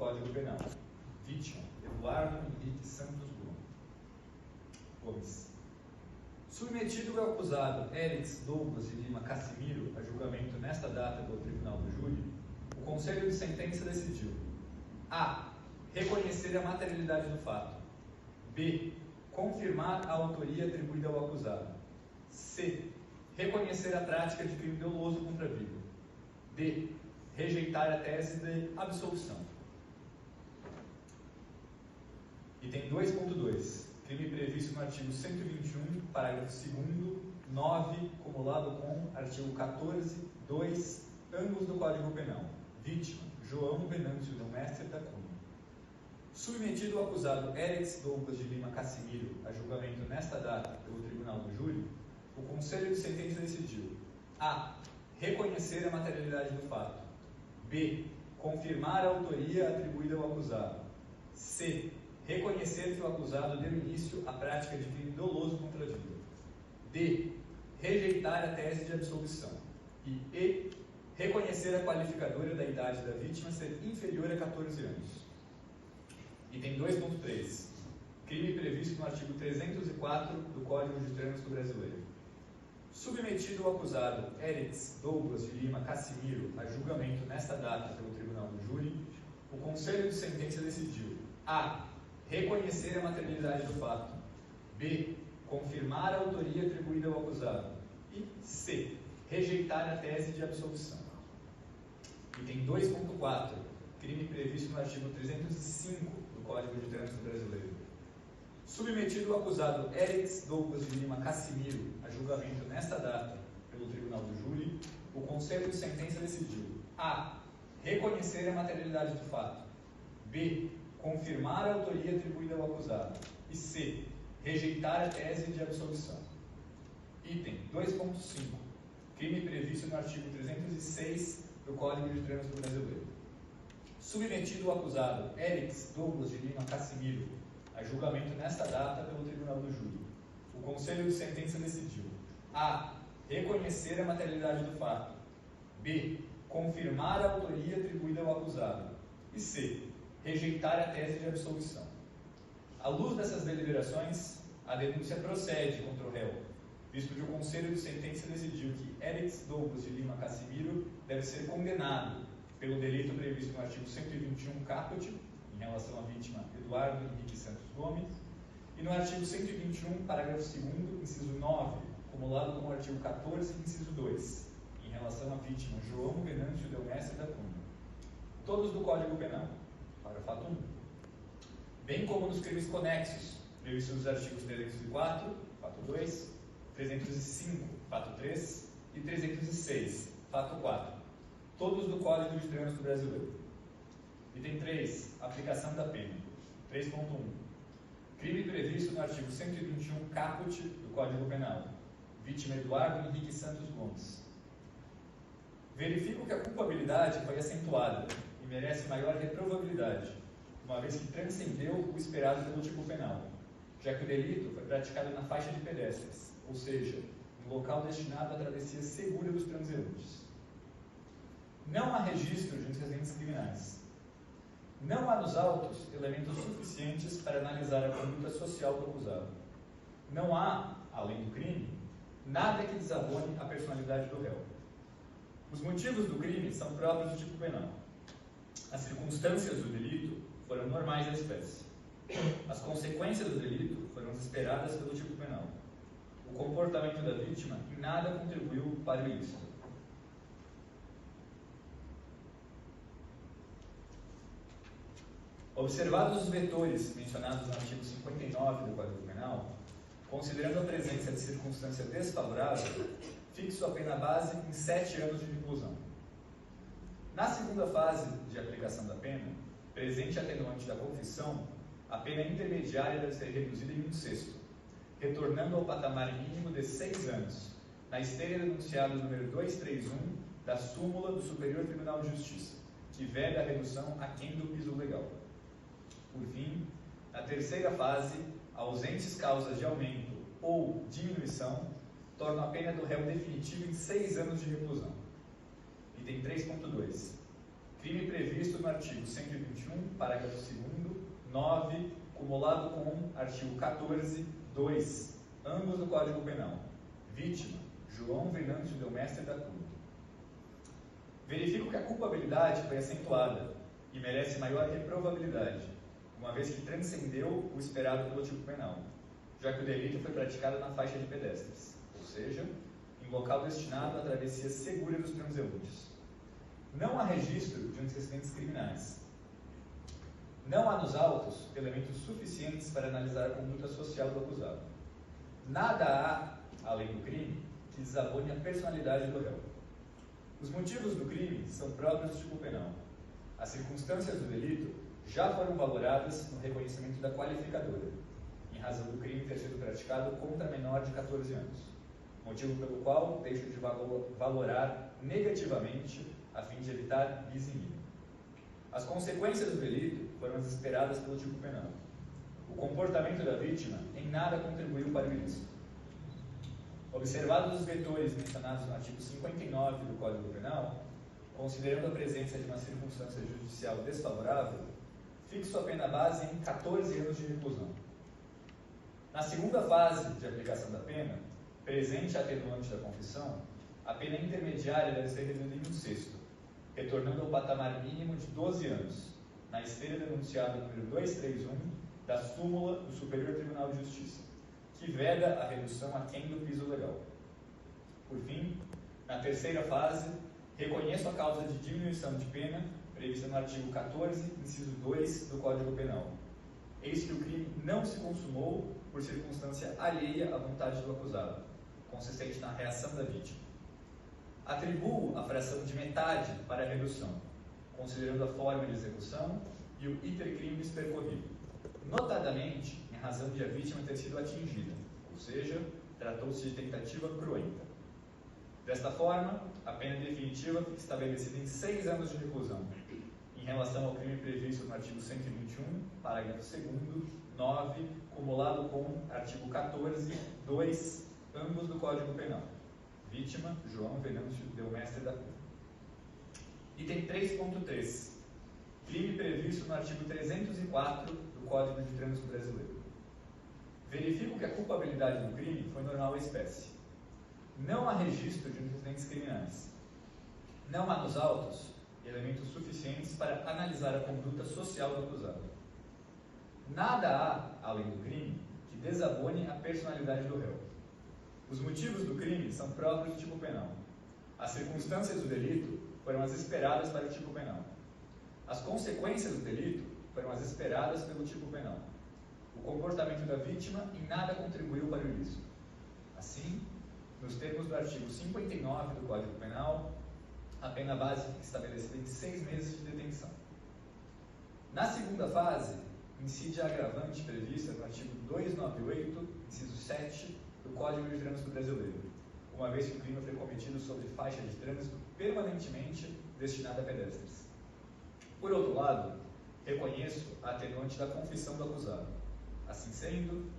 Código Penal. Vítima: Eduardo Henrique Santos Gomes. Submetido o acusado Érix Douglas de Lima Cassimiro a julgamento nesta data pelo Tribunal do Júri, o Conselho de Sentença decidiu: a. Reconhecer a materialidade do fato. B. Confirmar a autoria atribuída ao acusado. C. Reconhecer a prática de crime doloso contra a vida. D. Rejeitar a tese de absolução. Item 2.2. Crime previsto no artigo 121, parágrafo 2º, 9, cumulado com artigo 14, 2, ambos do Código Penal. Vítima: João Venâncio Del Mestre da Cunha. Submetido o acusado Érix Douglas de Lima Cassimiro a julgamento nesta data pelo Tribunal do Júri, o Conselho de Sentença decidiu: a. Reconhecer a materialidade do fato. B. Confirmar a autoria atribuída ao acusado. C. Reconhecer que o acusado deu início à prática de crime doloso contra a vida. D. Rejeitar a tese de absolvição. E E. Reconhecer a qualificadora da idade da vítima ser inferior a 14 anos. Item 2.3. Crime previsto no artigo 304 do Código de Trânsito Brasileiro. Submetido o acusado Érix Douglas de Lima Cassimiro a julgamento nesta data pelo Tribunal do Júri, o Conselho de Sentença decidiu: a. Reconhecer a materialidade do fato. B. Confirmar a autoria atribuída ao acusado. E C. Rejeitar a tese de absolvição. Item 2.4. Crime previsto no artigo 305 do Código de Trânsito Brasileiro. Submetido o acusado Érix Douglas de Lima Cassimiro a julgamento nesta data pelo Tribunal do Júri, o Conselho de Sentença decidiu: a. Reconhecer a materialidade do fato. B. Confirmar a autoria atribuída ao acusado. E C. Rejeitar a tese de absolvição. Item 2.5. Crime previsto no artigo 306 do Código de Trânsito Brasileiro. Submetido o acusado Érix Douglas de Lima Cassimiro a julgamento nesta data pelo Tribunal do Júri, o Conselho de Sentença decidiu: a. Reconhecer a materialidade do fato. B. Confirmar a autoria atribuída ao acusado. E C. Rejeitar a tese de absolvição. À luz dessas deliberações, a denúncia procede contra o réu, visto que o Conselho de Sentença decidiu que Érix Douglas de Lima Cassimiro deve ser condenado pelo delito previsto no artigo 121 caput, em relação à vítima Eduardo Henrique Santos Gomes, e no artigo 121, parágrafo 2º, inciso 9, acumulado com o artigo 14, inciso 2, em relação à vítima João Venâncio Del Mestre da Cunha, todos do Código Penal, parágrafo 1, bem como nos crimes conexos, previstos nos artigos 304, fato 2, 305, fato 3 e 306, fato 4, todos do Código de Trânsito Brasileiro. Item 3. Aplicação da pena. 3.1. Crime previsto no artigo 121 caput do Código Penal. Vítima Eduardo Henrique Santos Gomes. Verifico que a culpabilidade foi acentuada e merece maior reprovabilidade, uma vez que transcendeu o esperado pelo tipo penal, já que o delito foi praticado na faixa de pedestres, ou seja, no local destinado à travessia segura dos transeuntes. Não há registro de antecedentes criminais. Não há nos autos elementos suficientes para analisar a conduta social do acusado. Não há, além do crime, nada que desabone a personalidade do réu. Os motivos do crime são próprios do tipo penal. As circunstâncias do delito foram normais da espécie. As consequências do delito foram esperadas pelo tipo penal. O comportamento da vítima em nada contribuiu para o ilícito. Observados os vetores mencionados no artigo 59 do Código Penal, considerando a presença de circunstância desfavorável, fixo a pena base em 7 anos de reclusão. Na segunda fase de aplicação da pena, presente atenuante da confissão, a pena intermediária deve ser reduzida em 1/6, retornando ao patamar mínimo de 6 anos, na esteira do enunciado número 231 da súmula do Superior Tribunal de Justiça, que veda a redução aquém do piso legal. Por fim, na terceira fase, ausentes causas de aumento ou diminuição tornam a pena do réu definitiva em 6 anos de reclusão. Item 3.2. Crime previsto no artigo 121, 121, parágrafo 2º, 9, cumulado com artigo 14, 2, ambos do Código Penal. Vítima, João Venâncio Delmestre da Cunha. Verifico que a culpabilidade foi acentuada e merece maior reprovabilidade, uma vez que transcendeu o esperado pelo tipo penal, já que o delito foi praticado na faixa de pedestres, ou seja, em local destinado à travessia segura dos transeuntes. Não há registro de antecedentes criminais. Não há nos autos elementos suficientes para analisar a conduta social do acusado. Nada há, além do crime, que desabone a personalidade do réu. Os motivos do crime são próprios do tipo penal. As circunstâncias do delito já foram valoradas no reconhecimento da qualificadora, em razão do crime ter sido praticado contra menor de 14 anos, motivo pelo qual deixo de valorar negativamente a fim de evitar bis in idem. As consequências do delito foram as esperadas pelo tipo penal. O comportamento da vítima em nada contribuiu para o ilícito. Observados os vetores mencionados no artigo 59 do Código Penal, considerando a presença de uma circunstância judicial desfavorável, fixo a pena base em 14 anos de reclusão. Na segunda fase de aplicação da pena, presente a atenuante da confissão, a pena intermediária deve ser reduzida em 1/6, retornando ao patamar mínimo de 12 anos, na esteira do enunciado número 231 da súmula do Superior Tribunal de Justiça, que veda a redução aquém do piso legal. Por fim, na terceira fase, reconheço a causa de diminuição de pena prevista no artigo 14, inciso 2 do Código Penal. Eis que o crime não se consumou por circunstância alheia à vontade do acusado, consistente na reação da vítima. Atribuo a fração de metade para a redução, considerando a forma de execução e o iter criminis percorrido, notadamente em razão de a vítima ter sido atingida, ou seja, tratou-se de tentativa cruenta. Desta forma, a pena definitiva fica estabelecida em 6 anos de reclusão, em relação ao crime previsto no artigo 121, parágrafo 2º, 9, cumulado com artigo 14, 2, ambos do Código Penal. Vítima, João Venâncio Delmestre da Cunha. Item 3.3. Crime previsto no artigo 304 do Código de Trânsito Brasileiro. Verifico que a culpabilidade do crime foi normal à espécie. Não há registro de antecedentes criminais. Não há nos autos elementos suficientes para analisar a conduta social do acusado. Nada há, além do crime, que desabone a personalidade do réu. Os motivos do crime são próprios do tipo penal. As circunstâncias do delito foram as esperadas para o tipo penal. As consequências do delito foram as esperadas pelo tipo penal. O comportamento da vítima em nada contribuiu para o ilícito. Assim, nos termos do artigo 59 do Código Penal, a pena base fica estabelecida em 6 meses de detenção. Na segunda fase, incide a agravante prevista no artigo 298, inciso 7, do Código de Trânsito Brasileiro, uma vez que o crime foi cometido sobre faixa de trânsito permanentemente destinada a pedestres. Por outro lado, reconheço a atenuante da confissão do acusado. Assim sendo,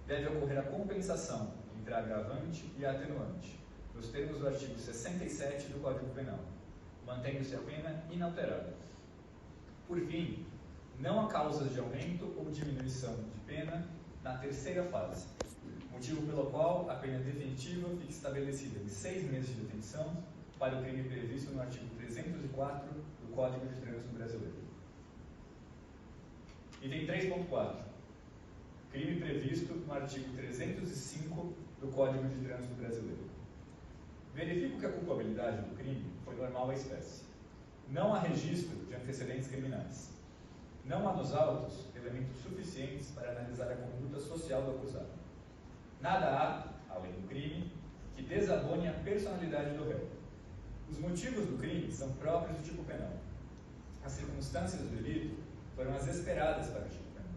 deve ocorrer a compensação entre a agravante e a atenuante, nos termos do artigo 67 do Código Penal, mantendo-se a pena inalterada. Por fim, não há causas de aumento ou diminuição de pena na terceira fase, motivo pelo qual a pena definitiva fica estabelecida em 6 meses de detenção para o crime previsto no artigo 304 do Código de Trânsito Brasileiro. Item 3.4. Crime previsto no artigo 305 do Código de Trânsito Brasileiro. Verifico que a culpabilidade do crime foi normal à espécie. Não há registro de antecedentes criminais. Não há nos autos elementos suficientes para analisar a conduta social do acusado. Nada há, além do crime, que desabone a personalidade do réu. Os motivos do crime são próprios do tipo penal. As circunstâncias do delito foram as esperadas para o tipo penal.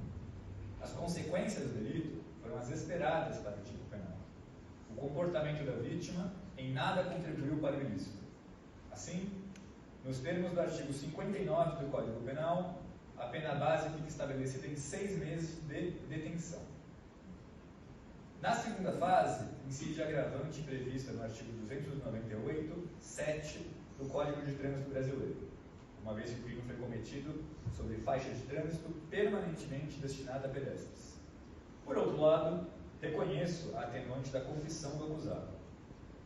As consequências do delito foram as esperadas para o tipo penal. O comportamento da vítima em nada contribuiu para o ilícito. Assim, nos termos do artigo 59 do Código Penal, a pena base fica estabelecida em 6 meses de detenção. Na segunda fase, incide a agravante prevista no artigo 298, 7 do Código de Trânsito Brasileiro, uma vez que o crime foi cometido sobre faixa de trânsito permanentemente destinada a pedestres. Por outro lado, reconheço a atenuante da confissão do acusado.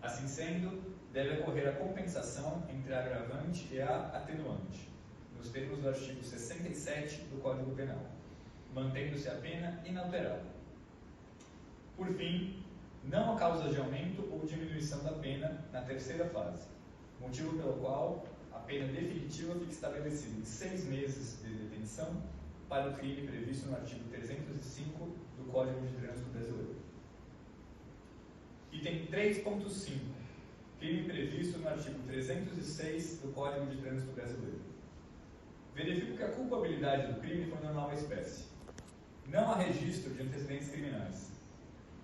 Assim sendo, deve ocorrer a compensação entre a agravante e a atenuante, nos termos do artigo 67 do Código Penal, mantendo-se a pena inalterada. Por fim, não há causas de aumento ou diminuição da pena na terceira fase, motivo pelo qual a pena definitiva fica estabelecida em 6 meses de detenção para o crime previsto no artigo 305 do Código de Trânsito Brasileiro. Item 3.5. Crime previsto no artigo 306 do Código de Trânsito Brasileiro. Verifico que a culpabilidade do crime foi normal à espécie. Não há registro de antecedentes criminais.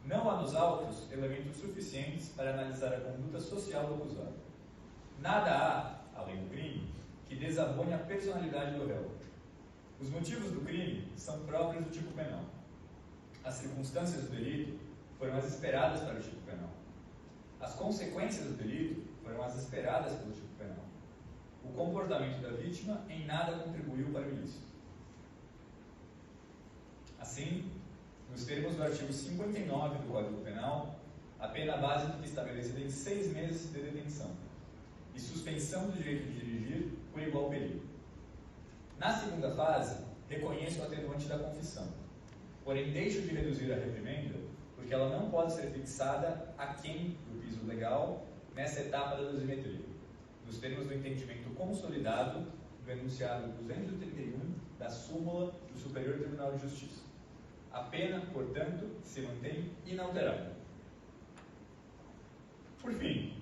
Não há nos autos elementos suficientes para analisar a conduta social do acusado. Nada há, além do crime, que desabone a personalidade do réu. Os motivos do crime são próprios do tipo penal. As circunstâncias do delito foram as esperadas para o tipo penal. As consequências do delito foram as esperadas pelo tipo penal. O comportamento da vítima em nada contribuiu para o ilícito. Assim, nos termos do artigo 59 do Código Penal, a pena base fica estabelecida em 6 meses de detenção e suspensão do direito de dirigir por igual período. Na segunda fase, reconheço o atenuante da confissão, porém deixo de reduzir a reprimenda porque ela não pode ser fixada aquém do piso legal nessa etapa da dosimetria, nos termos do entendimento consolidado do enunciado 231 da súmula do Superior Tribunal de Justiça. A pena, portanto, se mantém inalterada. Por fim,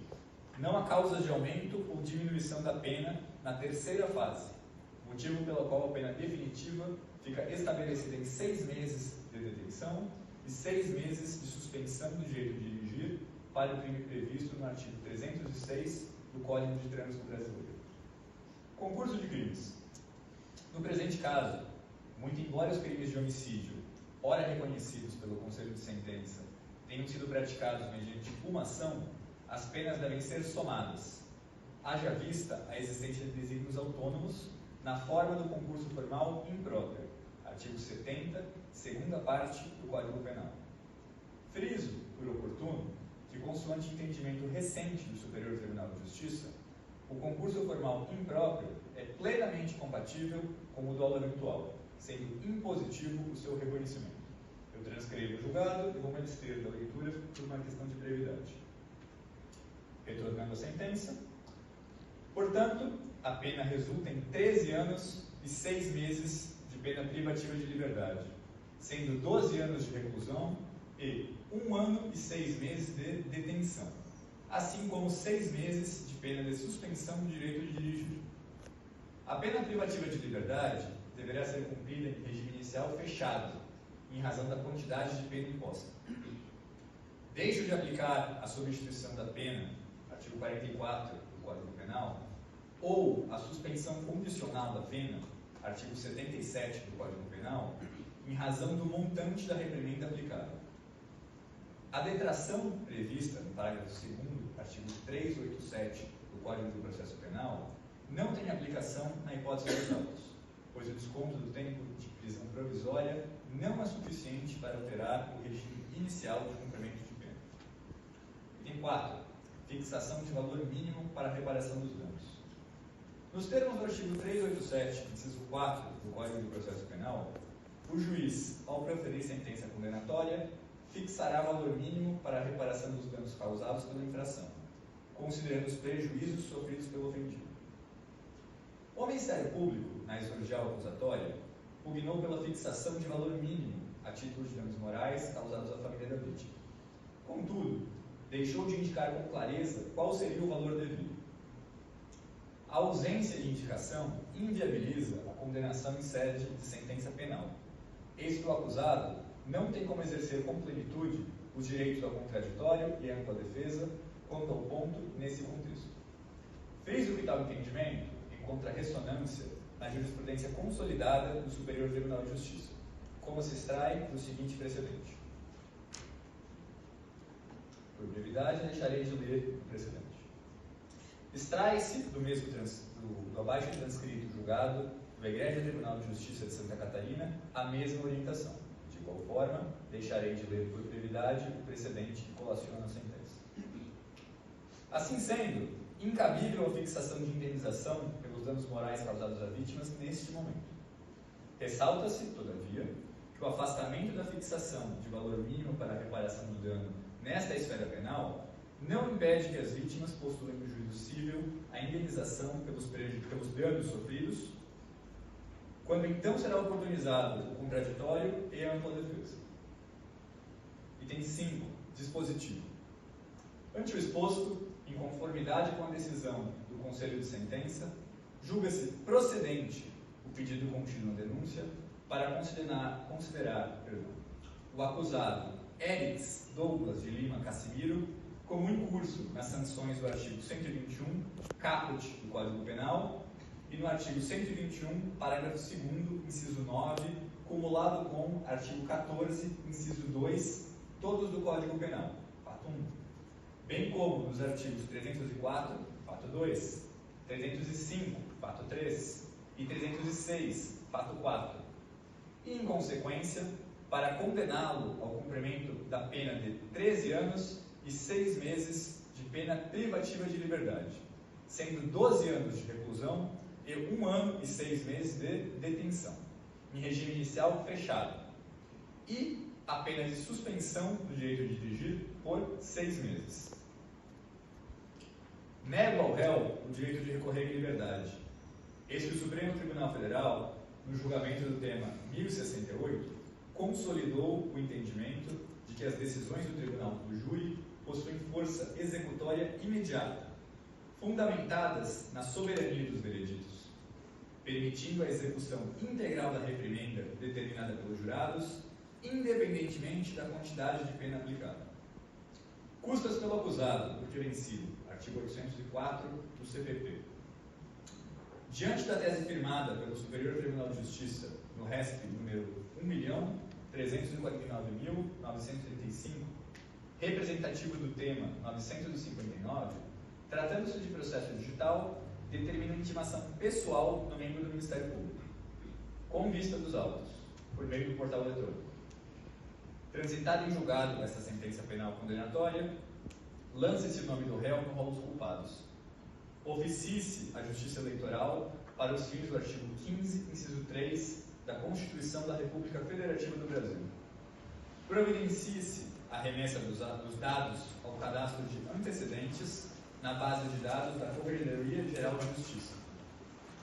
não há causas de aumento ou diminuição da pena na terceira fase, motivo pelo qual a pena definitiva fica estabelecida em 6 meses de detenção e 6 meses de suspensão do direito de dirigir para o crime previsto no artigo 306 do Código de Trânsito Brasileiro. Concurso de crimes. No presente caso, muito embora os crimes de homicídio, ora reconhecidos pelo Conselho de Sentença, tenham sido praticados mediante uma ação, as penas devem ser somadas, haja vista a existência de desígnios autônomos na forma do concurso formal impróprio, artigo 70, segunda parte do Código Penal. Friso, por oportuno, que consoante entendimento recente do Superior Tribunal de Justiça, o concurso formal impróprio é plenamente compatível com o dolo eventual, sendo impositivo o seu reconhecimento. Eu transcrevo o julgado e vou me abster da leitura por uma questão de brevidade. Retornando à sentença, portanto, a pena resulta em 13 anos e 6 meses de pena privativa de liberdade, sendo 12 anos de reclusão e 1 ano e 6 meses de detenção, assim como 6 meses de pena de suspensão do direito de dirigir. A pena privativa de liberdade deverá ser cumprida em regime inicial fechado, em razão da quantidade de pena imposta. Deixo de aplicar a substituição da pena, artigo 44 do Código Penal, ou a suspensão condicional da pena, artigo 77 do Código Penal, em razão do montante da reprimenda aplicada. A detração prevista no parágrafo 2º, artigo 387 do Código do Processo Penal, não tem aplicação na hipótese dos autos, pois o desconto do tempo de prisão provisória não é suficiente para alterar o regime inicial de cumprimento de pena. Item 4. Fixação de valor mínimo para a reparação dos danos. Nos termos do artigo 387, inciso 4 do Código do Processo Penal, o juiz, ao proferir sentença condenatória, fixará valor mínimo para a reparação dos danos causados pela infração, considerando os prejuízos sofridos pelo ofendido. O Ministério Público, na exordial acusatória, pugnou pela fixação de valor mínimo a título de danos morais causados à família da vítima. Contudo, deixou de indicar com clareza qual seria o valor devido. A ausência de indicação inviabiliza a condenação em sede de sentença penal. Eis que o acusado não tem como exercer com plenitude os direitos ao contraditório e à ampla defesa quanto ao ponto nesse contexto. Friso que tal entendimento encontra ressonância na jurisprudência consolidada do Superior Tribunal de Justiça, como se extrai do seguinte precedente. Por brevidade, deixarei de ler o precedente. Extrai-se do mesmo do abaixo transcrito julgado do Egrégio Tribunal de Justiça de Santa Catarina a mesma orientação. De igual forma, deixarei de ler por brevidade o precedente que colaciona a sentença. Assim sendo, incabível a fixação de indenização pelos danos morais causados a vítimas neste momento. Ressalta-se, todavia, que o afastamento da fixação de valor mínimo para a reparação do dano nesta esfera penal não impede que as vítimas postulem no juízo civil a indenização pelos danos sofridos, quando então será oportunizado o contraditório e a ampla defesa. Item 5. Dispositivo. Ante o exposto, em conformidade com a decisão do Conselho de Sentença, julga-se procedente o pedido contínuo à denúncia para considerar o acusado Érix Douglas de Lima Cassimiro como incurso nas sanções do artigo 121, caput do Código Penal, e no artigo 121, parágrafo 2º, inciso 9, cumulado com artigo 14, inciso 2, todos do Código Penal, fato 1, bem como nos artigos 304, fato 2, 305, fato 3 e 306, fato 4, e, em consequência, para condená-lo ao cumprimento da pena de 13 anos e 6 meses de pena privativa de liberdade, sendo 12 anos de reclusão e 1 ano e 6 meses de detenção, em regime inicial fechado, e a pena de suspensão do direito de dirigir por 6 meses. Nego ao réu o direito de recorrer em liberdade. Eis que o Supremo Tribunal Federal, no julgamento do tema 1068, consolidou o entendimento de que as decisões do Tribunal do Júri possuem força executória imediata, fundamentadas na soberania dos vereditos, permitindo a execução integral da reprimenda determinada pelos jurados, independentemente da quantidade de pena aplicada. Custas pelo acusado por ter vencido, artigo 804 do CPP. Diante da tese firmada pelo Superior Tribunal de Justiça no RESP número 1.349.935, representativo do tema 959, tratando-se de processo digital, determina intimação pessoal no membro do Ministério Público, com vista dos autos, por meio do portal eletrônico. Transitado em julgado essa sentença penal condenatória, lance-se o nome do réu no rol dos culpados. Oficie-se a Justiça Eleitoral para os fins do artigo 15, inciso 3 da Constituição da República Federativa do Brasil. Providencie-se a remessa dos dados ao cadastro de antecedentes na base de dados da Corregedoria Geral de Justiça.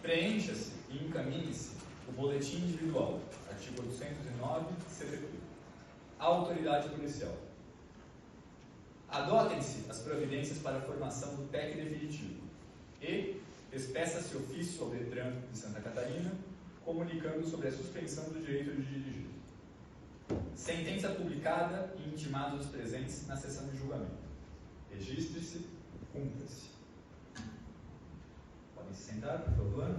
Preencha-se e encaminhe-se o boletim individual, artigo 809, CPP. A autoridade policial. Adotem-se as providências para a formação do TEC definitivo e despeça-se ofício ao DETRAN de Santa Catarina, comunicando sobre a suspensão do direito de dirigir. Sentença publicada e intimados os presentes na sessão de julgamento. Registre-se, cumpra-se. Podem se sentar, por favor.